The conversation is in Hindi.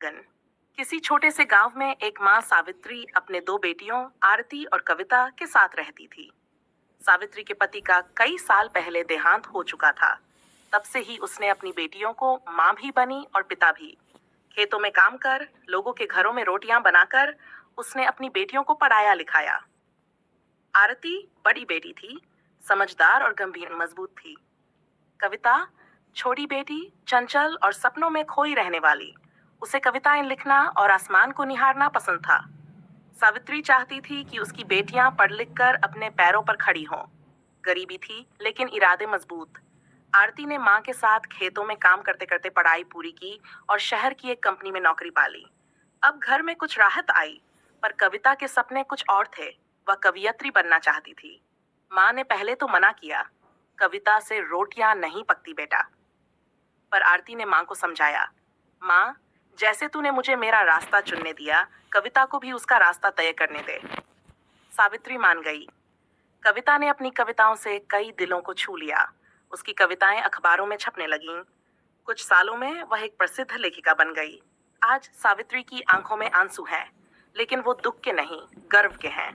गन किसी छोटे से गांव में एक माँ सावित्री अपने दो बेटियों आरती और कविता के साथ रहती थी। सावित्री के पति का कई साल पहले देहांत हो चुका था। तब से ही उसने अपनी बेटियों को माँ भी बनी और पिता भी। खेतों में काम कर, लोगों के घरों में रोटियां बनाकर उसने अपनी बेटियों को पढ़ाया लिखाया। आरती बड़ी बेटी थी, समझदार और गंभीर मजबूत थी। कविता छोटी बेटी, चंचल और सपनों में खोई रहने वाली। उसे कविताएं लिखना और आसमान को निहारना पसंद था। सावित्री चाहती थी कि उसकी बेटियां पढ़ लिख कर अपने पैरों पर खड़ी हों। गरीबी थी लेकिन इरादे मजबूत। आरती ने माँ के साथ खेतों में काम करते करते पढ़ाई पूरी की और शहर की एक कंपनी में नौकरी पा ली। अब घर में कुछ राहत आई, पर कविता के सपने कुछ और थे। वह कवियत्री बनना चाहती थी। माँ ने पहले तो मना किया, कविता से रोटियां नहीं पकती बेटा। पर आरती ने माँ को समझाया, माँ, जैसे तूने मुझे मेरा रास्ता चुनने दिया, कविता को भी उसका रास्ता तय करने दे। सावित्री मान गई। कविता ने अपनी कविताओं से कई दिलों को छू लिया। उसकी कविताएं अखबारों में छपने लगीं। कुछ सालों में वह एक प्रसिद्ध लेखिका बन गई। आज सावित्री की आंखों में आंसू हैं, लेकिन वो दुख के नहीं, गर्व के हैं।